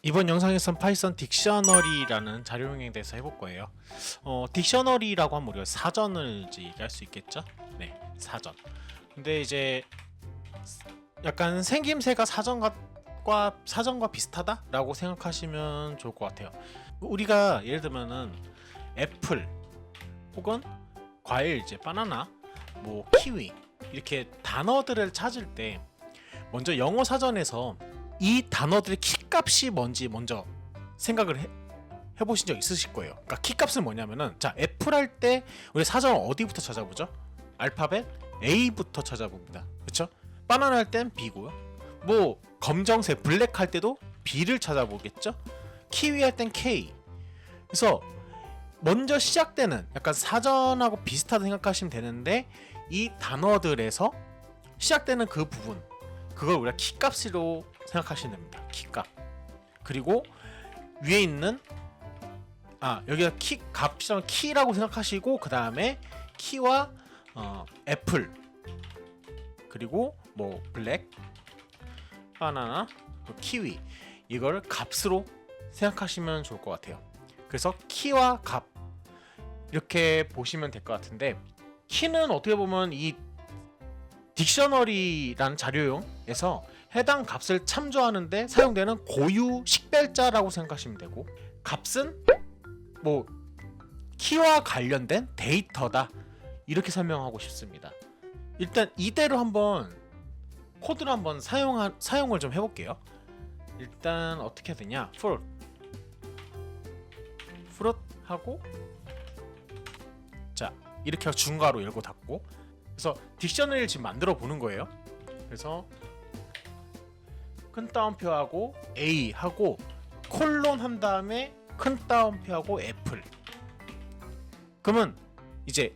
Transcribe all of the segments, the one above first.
이번 영상에선 파이썬 딕셔너리라는 자료명에 대해서 해볼 거예요. 딕셔너리라고 하면 우리가 사전을 이제 얘기할 수 있겠죠? 네, 사전. 근데 이제 약간 생김새가 사전과 비슷하다라고 생각하시면 좋을 것 같아요. 우리가 예를 들면은 애플 혹은 과일, 이제 바나나, 뭐 키위 이렇게 단어들을 찾을 때 먼저 영어 사전에서 이 단어들의 키값이 뭔지 먼저 생각을 해보신 적 있으실 거예요. 그러니까 키값은 뭐냐면은, 자, 애플 할 때 우리 사전을 어디부터 찾아보죠? 알파벳 A부터 찾아봅니다. 그렇죠? 바나나 할 땐 B고요. 뭐 검정색 블랙 할 때도 B를 찾아보겠죠? 키위 할 땐 K. 그래서 먼저 시작되는, 약간 사전하고 비슷하다 생각하시면 되는데, 이 단어들에서 시작되는 그 부분, 그걸 우리가 키값으로 생각하시면 됩니다. 키값. 그리고 위에 있는 여기가 키 값이랑 키라고 생각하시고, 그 다음에 키와 애플, 그리고 뭐 블랙, 바나나, 키위, 이걸 값으로 생각하시면 좋을 것 같아요. 그래서 키와 값 이렇게 보시면 될 것 같은데, 키는 어떻게 보면 이 딕셔너리라는 자료용에서 해당 값을 참조하는데 사용되는 고유 식별자라고 생각하시면 되고, 값은 뭐 키와 관련된 데이터다, 이렇게 설명하고 싶습니다. 일단 이대로 한번 코드를 한번 사용을 좀 해볼게요. 일단 어떻게 해야 되냐, fruit 하고, 자, 이렇게 중괄호 열고 닫고, 그래서 딕셔너리를 지금 만들어 보는 거예요. 그래서 큰 따옴표하고 A 하고 콜론 한 다음에 큰 따옴표하고 애플. 그러면 이제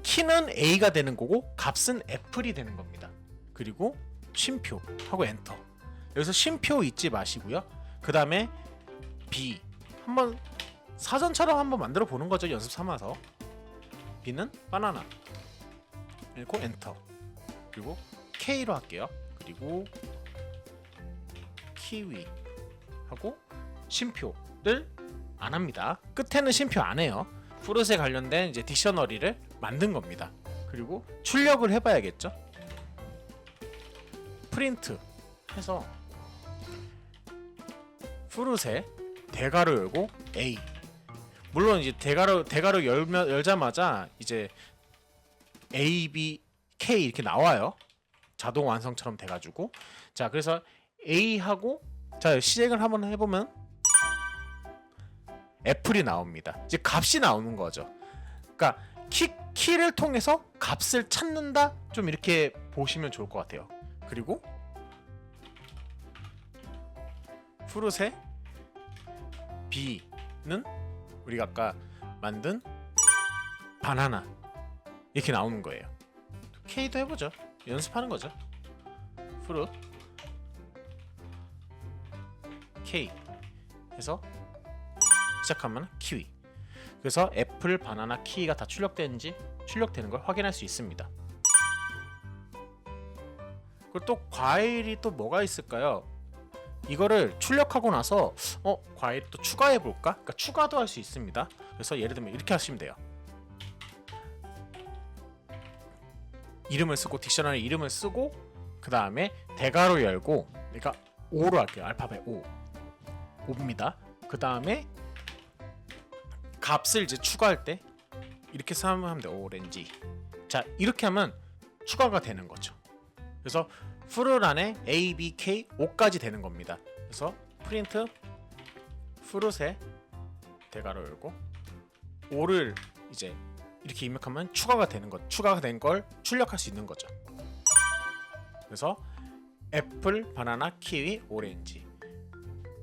키는 A가 되는 거고 값은 애플이 되는 겁니다. 그리고 쉼표 하고 엔터. 여기서 쉼표 잊지 마시고요. 그 다음에 B 한번 사전처럼 한번 만들어 보는 거죠. 연습 삼아서. B는 바나나. 그리고 엔터. 그리고 K로 할게요. 그리고 키위 하고 쉼표를 안 합니다. 끝에는 쉼표 안 해요. 프루트에 관련된 이제 딕셔너리를 만든 겁니다. 그리고 출력을 해봐야겠죠. 프린트 해서 프루트에 대괄호 열고 A. 물론 이제 대괄호 열자마자 이제 A, B, K 이렇게 나와요. 자동 완성처럼 돼가지고. 자, 그래서 A 하고, 자, 시작을 한번 해보면 애플이 나옵니다. 이제 값이 나오는 거죠. 그러니까 키를 통해서 값을 찾는다, 좀 이렇게 보시면 좋을 것 같아요. 그리고 프루트의 B는 우리가 아까 만든 바나나 이렇게 나오는 거예요. K도 해보죠. 연습하는 거죠. fruit K 해서 시작하면 키위. 그래서 애플, 바나나, 키위가 다 출력되는 걸 확인할 수 있습니다. 그리고 또 과일이 또 뭐가 있을까요? 이거를 출력하고 나서 과일 또 추가해 볼까? 그러니까 추가도 할 수 있습니다. 그래서 예를 들면 이렇게 하시면 돼요. 이름을 쓰고, 딕셔너리 이름을 쓰고, 그 다음에 대괄호 열고, 그러니까 O로 할게요. 알파벳 O입니다. 그 다음에 값을 이제 추가할 때 이렇게 하면 돼요. 오렌지. 자, 이렇게 하면 추가가 되는 거죠. 그래서 fruit 안에 A, B, K, O까지 되는 겁니다. 그래서 프린트 fruit에 대괄호 열고 O를 이제 이렇게 입력하면 추가가 된 걸 출력할 수 있는 거죠. 그래서 애플, 바나나, 키위, 오렌지.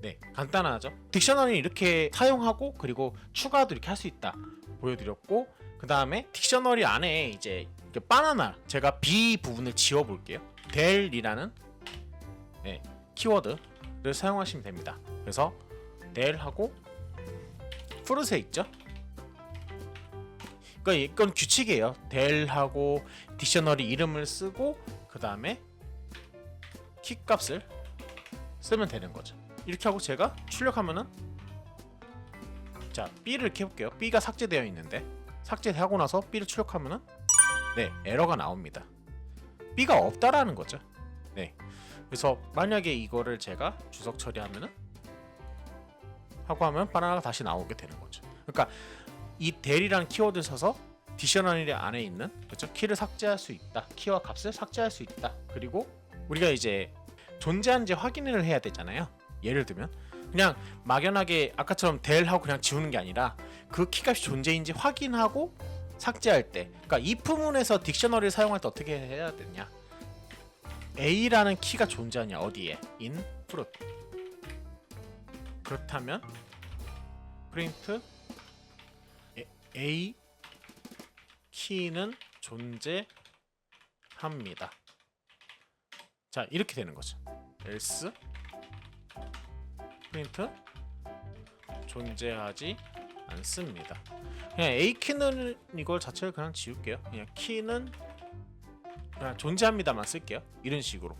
네, 간단하죠. 딕셔너리 이렇게 사용하고, 그리고 추가도 이렇게 할 수 있다 보여드렸고, 그 다음에 딕셔너리 안에 이제 바나나, 제가 B 부분을 지워 볼게요. del이라는 키워드를 사용하시면 됩니다. 그래서 del하고 fruit에 있죠. 그러니까 이건 규칙이에요. del하고 딕셔너리 이름을 쓰고, 그 다음에 키 값을 쓰면 되는 거죠. 이렇게 하고 제가 출력하면은 자 B를 이렇게 해볼게요. B가 삭제되어 있는데 삭제하고 나서 B를 출력하면은 네 에러가 나옵니다. B가 없다라는 거죠. 네 그래서 만약에 이거를 제가 주석 처리하면은 하고 하면 바나나가 다시 나오게 되는 거죠. 그러니까 이 del이라는 키워드를 써서 딕셔너리 안에 있는 그렇죠? 키를 삭제할 수 있다. 키와 값을 삭제할 수 있다. 그리고 우리가 이제 존재한지 확인을 해야 되잖아요. 예를 들면 그냥 막연하게 아까처럼 del 하고 그냥 지우는 게 아니라 그 키값이 존재인지 확인하고 삭제할 때, 그러니까 if문에서 딕셔너리를 사용할 때 어떻게 해야 되냐? a라는 키가 존재하냐 어디에? in fruit. 그렇다면 print a 키는 존재합니다. 자 이렇게 되는 거죠. else print 존재하지 않습니다. 그냥 a 키는 이걸 자체를 그냥 지울게요. 그냥 키는 그냥 존재합니다만 쓸게요. 이런 식으로.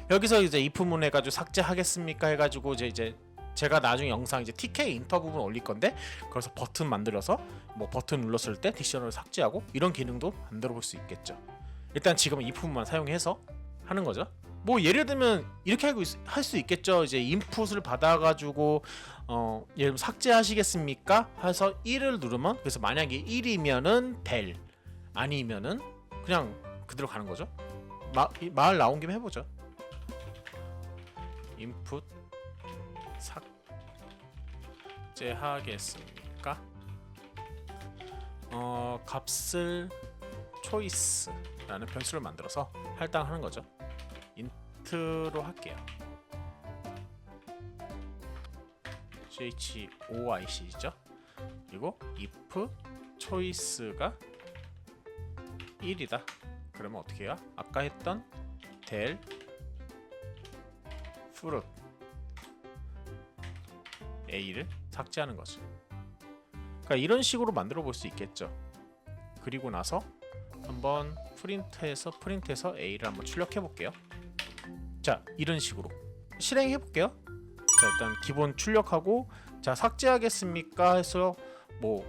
여기서 이제 if문 해가지고 삭제하겠습니까 해가지고 이제 제가 나중에 영상 이제 tk 인터 부분 올릴 건데 그래서 버튼 만들어서 뭐 버튼 눌렀을 때 딕셔너를 삭제하고 이런 기능도 만들어 볼 수 있겠죠. 일단 지금은 if문만 사용해서 하는 거죠. 뭐 예를 들면 이렇게 할 수 있겠죠. 이제 인풋을 받아가지고 예를 들면 삭제하시겠습니까? 해서 1을 누르면 그래서 만약에 1이면은 del 아니면은 그냥 그대로 가는 거죠. 말 나온 김에 해보죠. 인풋 삭제하겠습니까? 값을 choice라는 변수를 만들어서 할당하는 거죠. 인트로 할게요. choic죠. 그리고 if choice가 1이다. 그러면 어떻게 해요? 아까 했던 del fruit a를 삭제하는 거죠. 그러니까 이런 식으로 만들어 볼 수 있겠죠. 그리고 나서 한번 프린트해서 a를 한번 출력해 볼게요. 자 이런 식으로 실행해 볼게요. 자 일단 기본 출력하고 자 삭제하겠습니까 해서 뭐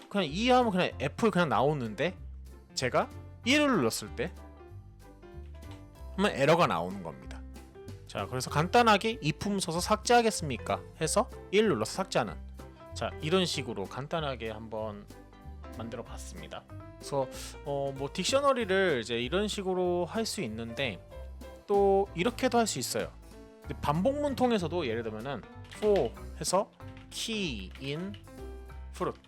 그냥 하면 그냥 F 그냥 나오는데 제가 1을 눌렀을 때 하면 에러가 나오는 겁니다. 자 그래서 간단하게 if문 써서 삭제하겠습니까 해서 1 눌러서 삭제하는 자 이런 식으로 간단하게 한번 만들어 봤습니다. 그래서 뭐 딕셔너리를 이제 이런 식으로 할 수 있는데 또 이렇게도 할 수 있어요. 반복문 통해서도 예를 들면은 for 해서 key in fruit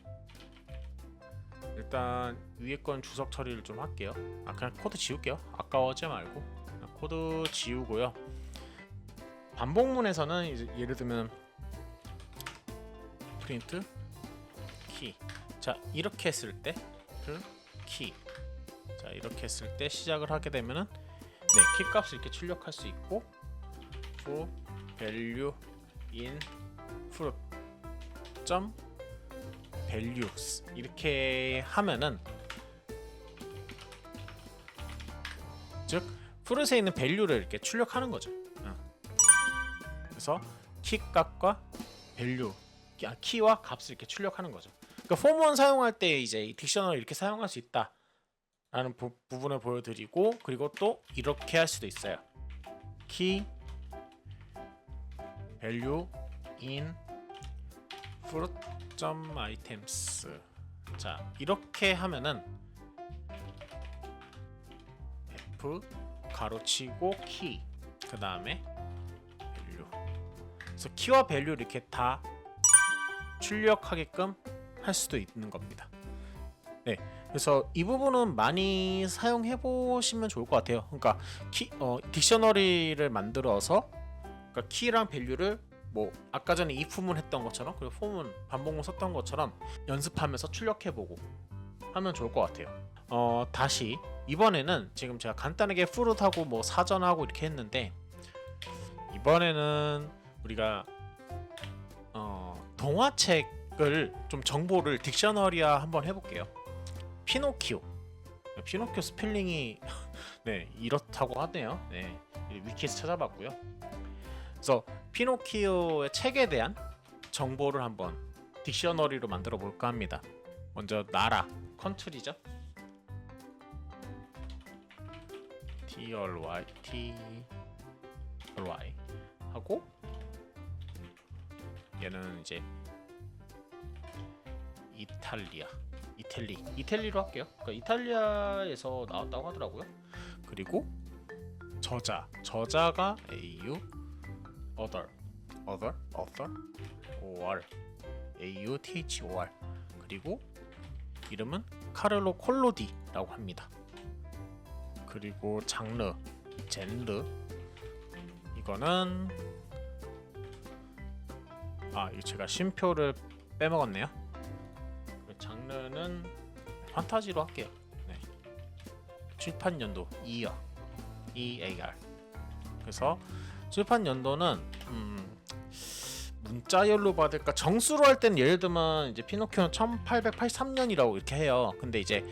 일단 위에 건 주석 처리를 좀 할게요. 그냥 코드 지울게요. 아까워하지 말고 그냥 코드 지우고요. 반복문에서는 이제 예를 들면 print key 자 이렇게 했을 때 key 자 이렇게 했을 때 시작을 하게 되면은 네 키값을 이렇게 출력할 수 있고 for value in fruit 점 values 이렇게 하면은 즉 fruit에 있는 value를 이렇게 출력하는 거죠. 그래서 키값과 value 키와 값을 이렇게 출력하는 거죠. 그러니까 폼원 사용할 때 이제 딕셔너리 이렇게 사용할 수 있다라는 부분을 보여드리고 그리고 또 이렇게 할 수도 있어요. key value in fruit.items 자 이렇게 하면은 f 가로치고 key 그 다음에 value 그래서 키와 value를 이렇게 다 출력하게끔 할 수도 있는 겁니다. 네, 그래서 이 부분은 많이 사용해 보시면 좋을 것 같아요. 그러니까 딕셔너리를 만들어서 그러니까 키랑 밸류를 뭐 아까 전에 if문 했던 것처럼 그리고 for문 반복문 썼던 것처럼 연습하면서 출력해보고 하면 좋을 것 같아요. 다시 이번에는 지금 제가 간단하게 fruit하고 뭐 사전하고 이렇게 했는데 이번에는 우리가 동화책을 좀 정보를 딕셔너리화 한번 해볼게요. 피노키오 스펠링이 네 이렇다고 하네요. 네 위키에서 찾아봤고요. 그래서 피노키오의 책에 대한 정보를 한번 딕셔너리로 만들어 볼까 합니다. 먼저 나라, 컨트리죠. TRY 하고 얘는 이제 이탈리로 할게요. 그러니까 이탈리아에서 나왔다고 하더라고요. 그리고 저자가 AU author OR AUTHOR 그리고 이름은 카를로 콜로디라고 합니다. 그리고 장르 이거는 이거 제가 쉼표를 빼먹었네요. 장르는 판타지로 할게요. 네. 출판 연도 EAR. 그래서 출판 연도는 문자열로 받을까? 정수로 할 때는 예를 들면 이제 피노키오는 1883년이라고 이렇게 해요. 근데 이제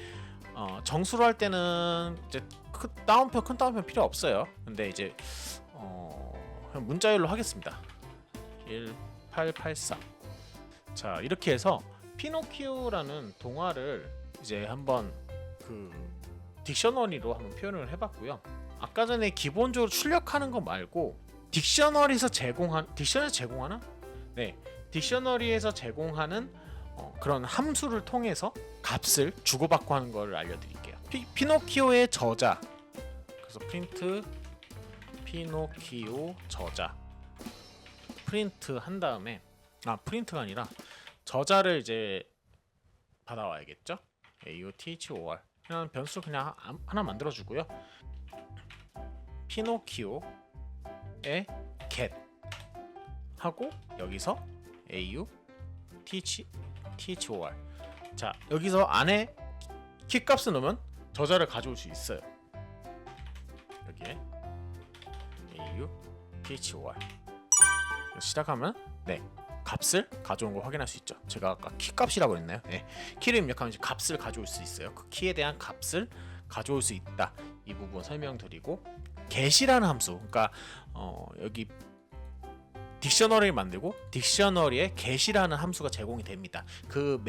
정수로 할 때는 이제 큰 따옴표 필요 없어요. 근데 이제 그냥 문자열로 하겠습니다. 1883. 자, 이렇게 해서 피노키오라는 동화를 이제 한번 그 딕셔너리로 한번 표현을 해봤고요. 아까 전에 기본적으로 출력하는 거 말고 딕셔너리에서 제공하는 네, 딕셔너리에서 제공하는 그런 함수를 통해서 값을 주고받고 하는 걸 알려드릴게요. 피노키오의 저자. 그래서 프린트 피노키오 저자. 프린트 한 다음에 프린트가 아니라 저자를 이제 받아와야겠죠. AUTHOR 그냥 변수 그냥 하나 만들어주고요. 피노키오의 get 하고 여기서 AUTHOR. 자, 여기서 안에 키값을 넣으면 저자를 가져올 수 있어요. 여기에 AUTHOR 시작하면 네, 값을 가져온 걸 확인할 수 있죠. 제가 아까 키값이라고 했나요? 네, 키를 입력하면 이제 값을 가져올 수 있어요. 그 키에 대한 값을 가져올 수 있다. 이 부분 설명드리고 get이라는 함수, 그러니까 여기 딕셔너리를 만들고 딕셔너리에 get이라는 함수가 제공이 됩니다. 그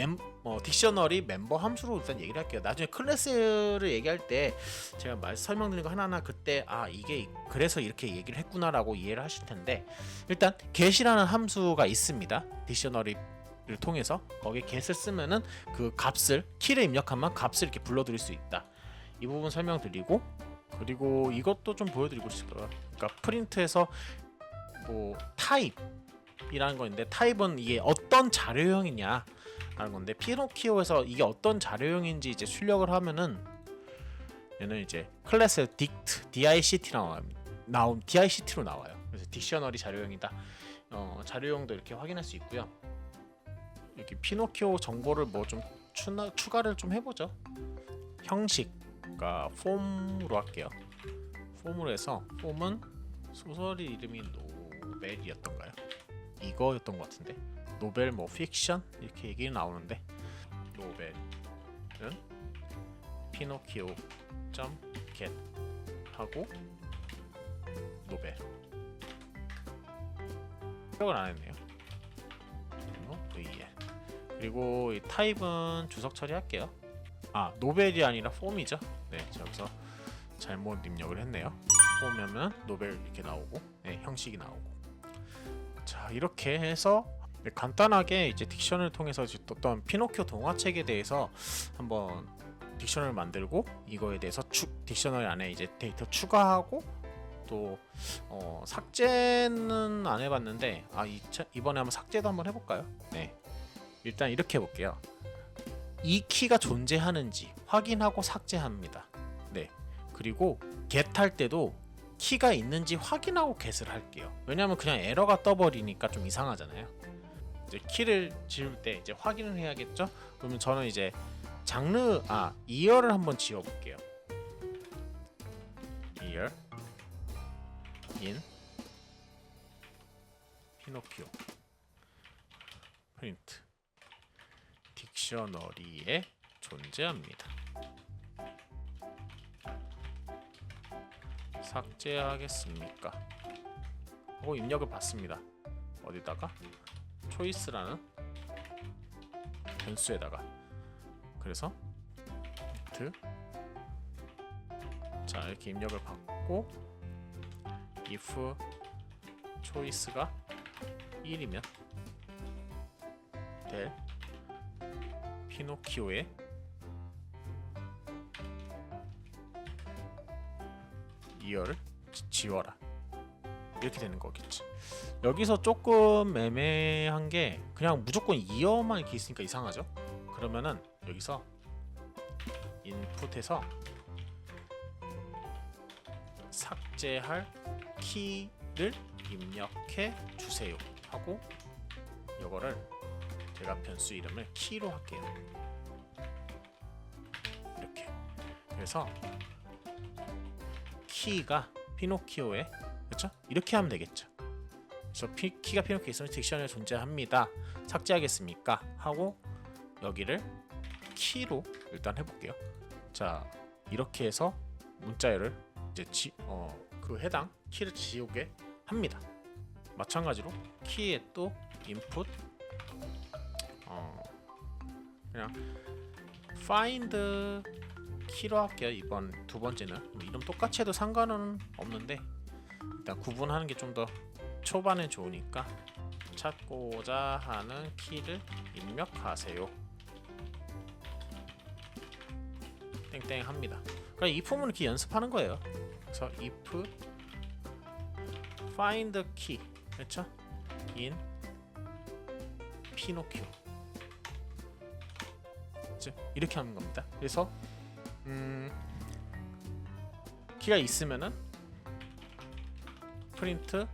딕셔너리 멤버 함수로 일단 얘기를 할게요. 나중에 클래스를 얘기할 때 제가 설명드린 거 하나하나 그때 이게 그래서 이렇게 얘기를 했구나라고 이해를 하실 텐데, 일단 get이라는 함수가 있습니다. 딕셔너리를 통해서 거기에 get을 쓰면은 그 값을 키를 입력하면 값을 이렇게 불러들일 수 있다. 이 부분 설명드리고, 그리고 이것도 좀 보여드리고 싶어요. 그러니까 프린트에서 뭐 타입이라는 건데, 타입은 이게 어떤 자료형이냐 라는 건데, 피노키오에서 이게 어떤 자료형인지 이제 출력을 하면은 얘는 이제 클래스 DICT로 나와요. 그래서 딕셔너리 자료형이다. 자료형도 이렇게 확인할 수 있고요. 이렇게 피노키오 정보를 뭐 좀 추가를 좀 해보죠. 형식, 그러니까 폼으로 할게요. 폼으로 해서, 폼은 소설이 이름이 노벨이었던가요? 이거였던 것 같은데, 노벨 뭐 픽션 이렇게 얘기 나오는데, 노벨은 피노키오 get 하고 노벨. 기억을 안 했네요. 그리고 이 타입은 주석 처리할게요. 노벨이 아니라 폼이죠. 네, 여기서 잘못 입력을 했네요. 폼이면 노벨 이렇게 나오고, 네, 형식이 나오고. 자, 이렇게 해서 간단하게 이제 딕션을 통해서 어떤 피노키오 동화책에 대해서 한번 딕션을 만들고, 이거에 대해서 딕셔너리 안에 이제 데이터 추가하고, 또 삭제는 안 해봤는데 이번에 한번 삭제도 한번 해볼까요? 네, 일단 이렇게 해볼게요. 이 키가 존재하는지 확인하고 삭제합니다. 네, 그리고 get 할 때도 키가 있는지 확인하고 get을 할게요. 왜냐하면 그냥 에러가 떠버리니까 좀 이상하잖아요. 이제 키를 지울 때 이제 확인을 해야겠죠. 그러면 저는 이제 장르 이어를 한번 지워볼게요. 이어 in 피노키오 프린트 딕셔너리에 존재합니다. 삭제하겠습니까? 하고 입력을 받습니다. 어디다가 초이스라는 변수에다가. 그래서 자 이렇게 입력을 받고 if choice가 1이면 될 피노키오의 이어를 지워라. 이렇게 되는 거겠지. 여기서 조금 애매한 게 그냥 무조건 이어만 이렇게 있으니까 이상하죠? 그러면은 여기서 인풋에서 삭제할 키를 입력해 주세요 하고 이거를 제가 변수 이름을 키로 할게요. 이렇게. 그래서 키가 피노키오의 그렇죠? 이렇게 하면 되겠죠. 그래서 키가 피노키오에 있으면 딕셔너리에 존재합니다. 삭제하겠습니까? 하고 여기를 키로 일단 해볼게요. 자 이렇게 해서 문자열을 이제 그 해당 키를 지우게 합니다. 마찬가지로 키에 또 인풋 그냥 find 키로 할게요. 이번 두 번째는 이름 똑같이 해도 상관은 없는데 일단 구분하는 게 좀 더 초반에 좋으니까 찾고자 하는 키를 입력하세요. 땡땡 합니다. 그러니까 이 폼은 이렇게 연습하는 거예요. 그래서 if find key 그렇죠? in 피노키오 이렇게 하는 겁니다. 그래서 키가 있으면은 프린트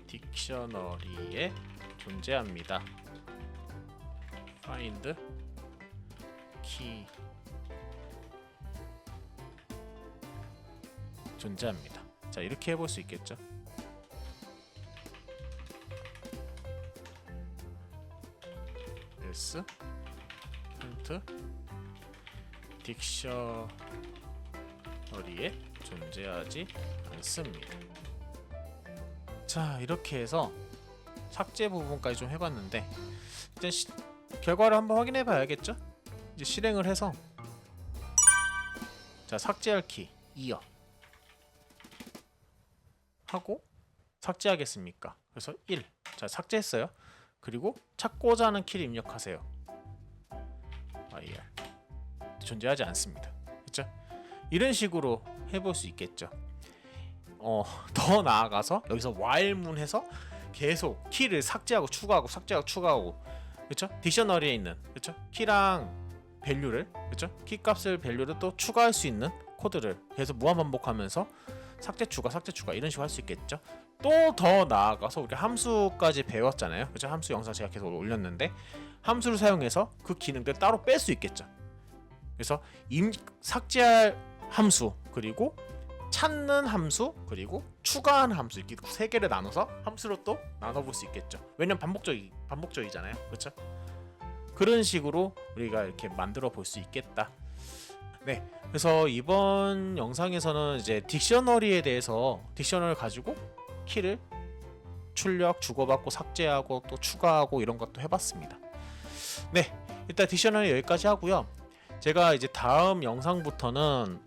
딕셔너리에 존재합니다. find key 존재합니다. 자 이렇게 해볼 수 있겠죠. else 프린트 딕셔너리에 존재하지 않습니다. 자 이렇게 해서 삭제 부분까지 좀 해봤는데 일단 결과를 한번 확인해 봐야겠죠. 이제 실행을 해서 자 삭제할 키 이어 하고 삭제하겠습니까? 그래서 1. 자 삭제했어요. 그리고 찾고자 하는 키를 입력하세요. ir 존재하지 않습니다. 그렇죠? 이런 식으로 해볼 수 있겠죠. 더 나아가서 여기서 while문 해서 계속 키를 삭제하고 추가하고 삭제하고 추가하고 그렇죠? 딕셔너리에 있는 그렇죠? 키랑 밸류를 그렇죠? 키 값을 밸류를 또 추가할 수 있는 코드를 계속 무한 반복하면서 삭제 추가 삭제 추가 이런 식으로 할 수 있겠죠. 또 더 나아가서 우리 함수까지 배웠잖아요. 그렇죠? 함수 영상 제가 계속 올렸는데 함수를 사용해서 그 기능들 따로 뺄 수 있겠죠. 그래서 삭제할 함수 그리고 찾는 함수 그리고 추가하는 함수 이렇게 세 개를 나눠서 함수로 또 나눠볼 수 있겠죠. 왜냐면 반복적이잖아요. 그렇죠? 그런 식으로 우리가 이렇게 만들어 볼 수 있겠다. 네, 그래서 이번 영상에서는 이제 딕셔너리에 대해서 딕셔너리를 가지고 키를 출력, 주고받고 삭제하고 또 추가하고 이런 것도 해봤습니다. 네, 일단 딕셔너리 여기까지 하고요. 제가 이제 다음 영상부터는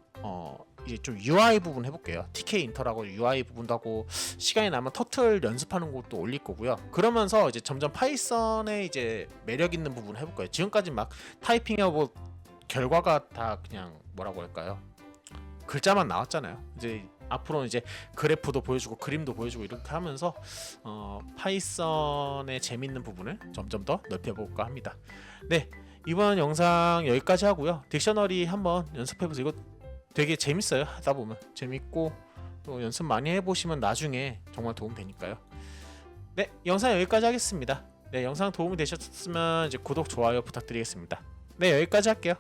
이제 좀 UI 부분 해볼게요. TK 인터라고 UI 부분도 하고 시간이 나면 터틀 연습하는 것도 올릴 거고요. 그러면서 이제 점점 파이썬의 이제 매력 있는 부분 해볼 거예요. 지금까지 막 타이핑하고 결과가 다 그냥 뭐라고 할까요? 글자만 나왔잖아요. 이제 앞으로는 이제 그래프도 보여주고 그림도 보여주고 이렇게 하면서 파이썬의 재밌는 부분을 점점 더 넓혀볼까 합니다. 네, 이번 영상 여기까지 하고요. 딕셔너리 한번 연습해보세요. 이거 되게 재밌어요. 하다 보면 재밌고 또 연습 많이 해보시면 나중에 정말 도움 되니까요. 네, 영상 여기까지 하겠습니다. 네, 영상 도움이 되셨으면 이제 구독, 좋아요 부탁드리겠습니다. 네, 여기까지 할게요.